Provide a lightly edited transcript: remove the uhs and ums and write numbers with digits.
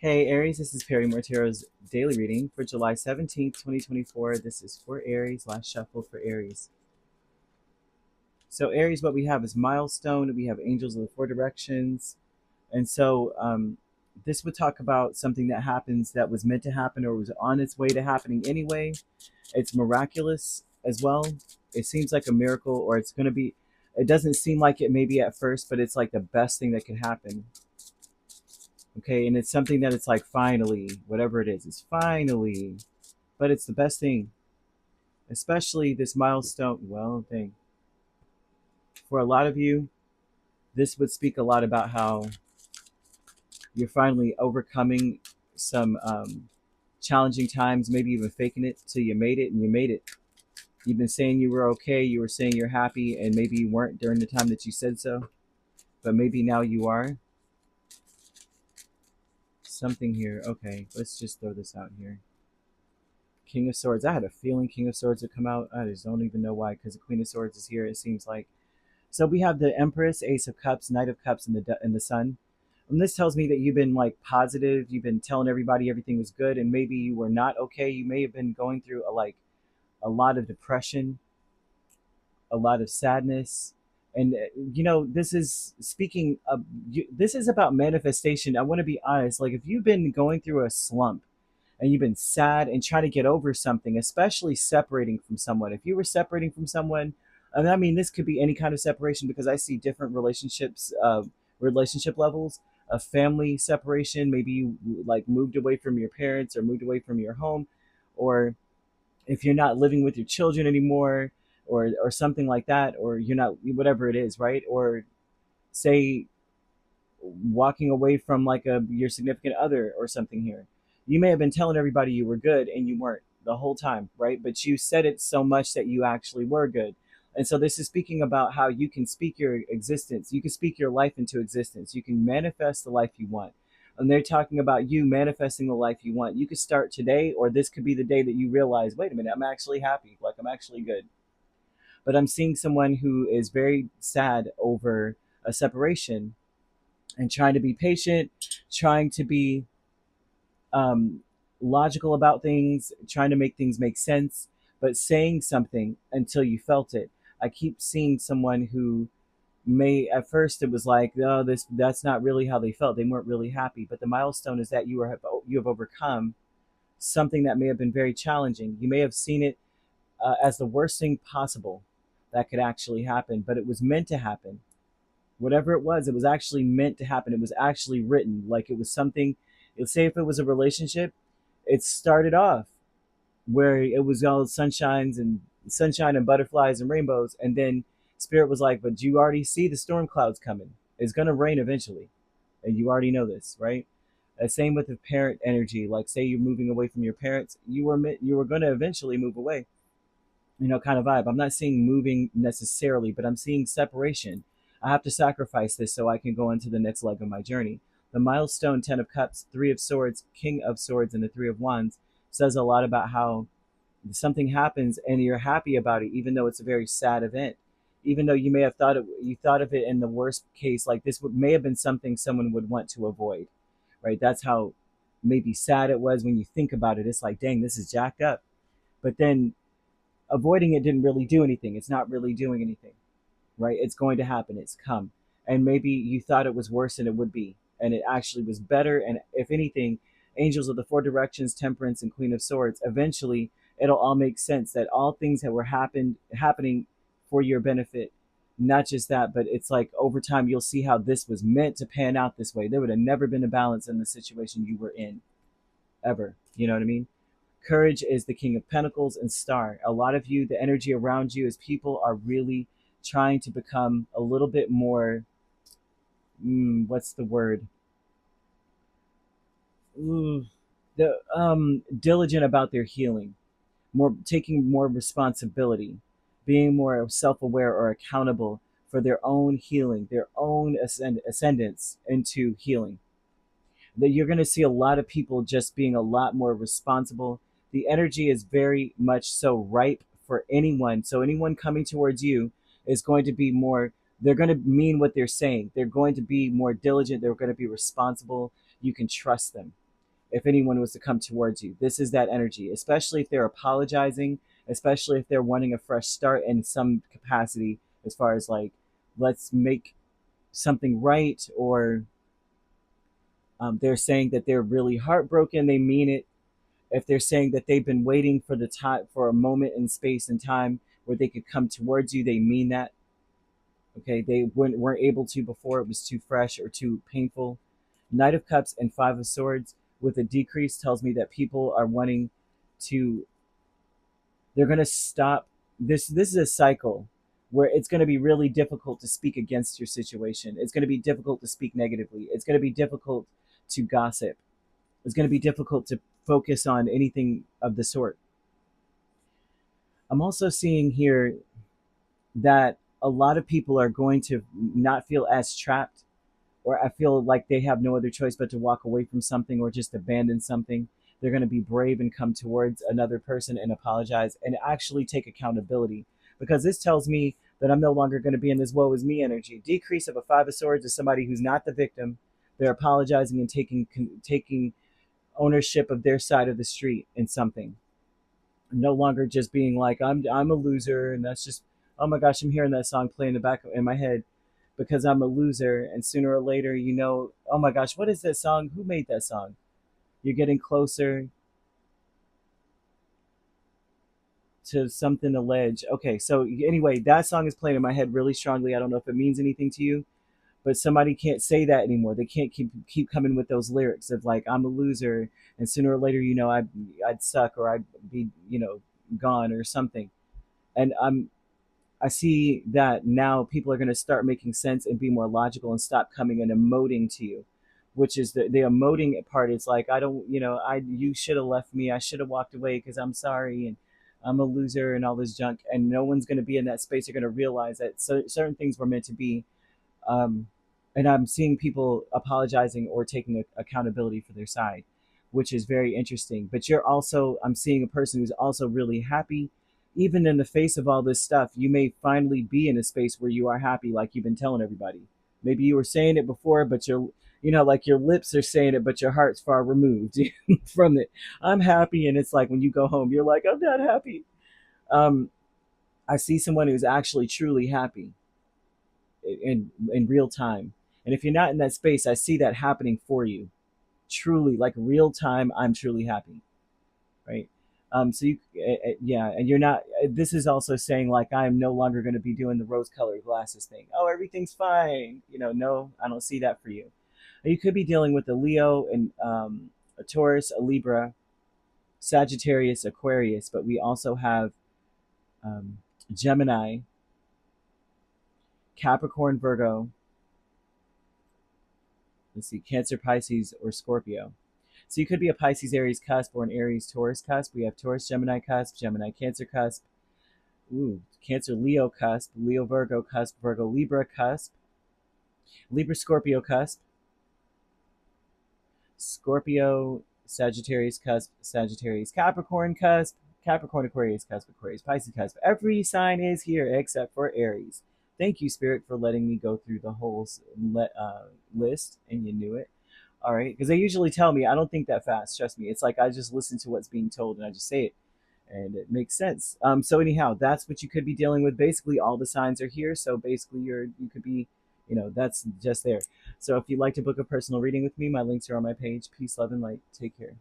Hey Aries, this is Perrymore Tarot's daily reading for July 17th, 2024. This is for Aries, last shuffle for Aries. So Aries, what we have is milestone, we have angels of the four directions. And so this would talk about something that happens that was meant to happen or was on its way to happening anyway. It's miraculous as well. It seems like a miracle, or it's going to be, it doesn't seem like it maybe at first, but it's like the best thing that could happen. Okay, and it's something that it's like finally, whatever it is, it's finally, but it's the best thing, especially this milestone. Well, thing for a lot of you, this would speak a lot about how you're finally overcoming some challenging times, maybe even faking it till you made it, and you made it. You've been saying you were okay, you were saying you're happy, and maybe you weren't during the time that you said so, but maybe now you are. Something here. Okay, let's just throw this out here. King of Swords. I had a feeling King of Swords would come out. I just don't even know why, because the Queen of Swords is here, it seems like. So we have the Empress, Ace of Cups, Knight of Cups, and the Sun. And this tells me that you've been like positive. You've been telling everybody everything was good, and maybe you were not okay. You may have been going through a lot of depression, a lot of sadness, and this is speaking of. This is about manifestation. I want to be honest. Like if you've been going through a slump and you've been sad and trying to get over something, especially separating from someone. If you were separating from someone, and I mean, this could be any kind of separation because I see different relationships, relationship levels. A family separation, maybe you like moved away from your parents or moved away from your home, or if you're not living with your children anymore, or something like that, or you're not, whatever it is, right? Or say walking away from like your significant other or something here. You may have been telling everybody you were good and you weren't the whole time, right? But you said it so much that you actually were good. And so this is speaking about how you can speak your existence. You can speak your life into existence. You can manifest the life you want. And they're talking about you manifesting the life you want. You could start today, or this could be the day that you realize, wait a minute, I'm actually happy. Like I'm actually good. But I'm seeing someone who is very sad over a separation and trying to be patient, trying to be um, logical about things, trying to make things make sense, but saying something until you felt it. I keep seeing someone who may at first it was like, oh, that's not really how they felt. They weren't really happy. But the milestone is that you have overcome something that may have been very challenging. You may have seen it as the worst thing possible that could actually happen, but it was meant to happen. Whatever it was actually meant to happen. It was actually written. Like it was something. Let's say if it was a relationship, it started off where it was all sunshine and butterflies and rainbows, and then Spirit was like, "But you already see the storm clouds coming. It's gonna rain eventually, and you already know this, right?" Same with the parent energy. Like, say you're moving away from your parents, you were gonna eventually move away. Kind of vibe. I'm not seeing moving necessarily, but I'm seeing separation. I have to sacrifice this so I can go into the next leg of my journey. The milestone 10 of Cups, 3 of Swords, King of Swords, and the 3 of Wands says a lot about how something happens and you're happy about it, even though it's a very sad event. Even though you may have you thought of it in the worst case, like this may have been something someone would want to avoid, right? That's how maybe sad it was when you think about it. It's like, dang, this is jacked up. But then avoiding it didn't really do anything. It's not really doing anything, right? It's going to happen. It's come. And maybe you thought it was worse than it would be. And it actually was better. And if anything, Angels of the Four Directions, Temperance, and Queen of Swords, eventually it'll all make sense that all things that were happening for your benefit. Not just that, but it's like over time you'll see how this was meant to pan out this way. There would have never been a balance in the situation you were in, ever. You know what I mean? Courage is the King of Pentacles and Star. A lot of you, the energy around you is people are really trying to become a little bit more, what's the word? Ooh, diligent about their healing, more taking more responsibility, being more self-aware or accountable for their own healing, their own ascendance into healing. That you're going to see a lot of people just being a lot more responsible. The energy is very much so ripe for anyone. So anyone coming towards you is going to be more, they're going to mean what they're saying. They're going to be more diligent. They're going to be responsible. You can trust them. if anyone was to come towards you. This is that energy, especially if they're apologizing, especially if they're wanting a fresh start in some capacity, as far as like, let's make something right, or they're saying that they're really heartbroken, they mean it. If they're saying that they've been waiting for the time, for a moment in space and time where they could come towards you, they mean that. Okay, they weren't able to before, it was too fresh or too painful. Knight of Cups and Five of Swords with a decrease tells me that people are wanting to, they're going to stop. This is a cycle where it's going to be really difficult to speak against your situation. It's going to be difficult to speak negatively. It's going to be difficult to gossip. It's going to be difficult to focus on anything of the sort. I'm also seeing here that a lot of people are going to not feel as trapped, or I feel like they have no other choice but to walk away from something or just abandon something. They're going to be brave and come towards another person and apologize and actually take accountability, because this tells me that I'm no longer going to be in this woe is me energy. Decrease of a Five of Swords is somebody who's not the victim. They're apologizing and taking ownership of their side of the street in something. No longer just being like, I'm a loser, and that's just, oh my gosh, I'm hearing that song play in the back in my head because I'm a loser. And sooner or later, oh my gosh, what is that song? Who made that song? You're getting closer to something alleged. Okay, so anyway, that song is playing in my head really strongly. I don't know if it means anything to you, but somebody can't say that anymore. They can't keep coming with those lyrics of like, I'm a loser, and sooner or later, I'd suck, or I'd be, gone or something. And I see that now people are going to start making sense and be more logical and stop coming and emoting to you, which is the emoting part. Is like, I don't, you should have left me. I should have walked away because I'm sorry, and I'm a loser and all this junk. And no one's going to be in that space. They're going to realize that certain things were meant to be. Um, and I'm seeing people apologizing or taking accountability for their side, which is very interesting. But I'm seeing a person who's also really happy. Even in the face of all this stuff, you may finally be in a space where you are happy, like you've been telling everybody. Maybe you were saying it before, but like your lips are saying it, but your heart's far removed from it. I'm happy, and it's like when you go home, you're like, I'm not happy. Um, I see someone who's actually truly happy in real time. And if you're not in that space, I see that happening for you. Truly, like real time, I'm truly happy, right? So yeah, and you're not. This is also saying like I am no longer going to be doing the rose-colored glasses thing. Oh, everything's fine. No, I don't see that for you. You could be dealing with a Leo and a Taurus, a Libra, Sagittarius, Aquarius, but we also have um, Gemini, Capricorn, Virgo. Let's see, Cancer, Pisces, or Scorpio. So you could be a Pisces, Aries cusp, or an Aries, Taurus cusp. We have Taurus, Gemini cusp, Gemini, Cancer cusp. Ooh, Cancer, Leo cusp, Leo, Virgo cusp, Virgo, Libra cusp, Libra, Scorpio cusp, Scorpio, Sagittarius cusp, Sagittarius, Capricorn cusp, Capricorn, Aquarius cusp, Aquarius, Pisces cusp. Every sign is here except for Aries. Thank you, Spirit, for letting me go through the whole list, and you knew it. All right, because they usually tell me I don't think that fast. Trust me, it's like I just listen to what's being told and I just say it, and it makes sense. So anyhow, that's what you could be dealing with. Basically, all the signs are here. So basically, you could be, that's just there. So if you'd like to book a personal reading with me, my links are on my page. Peace, love, and light. Take care.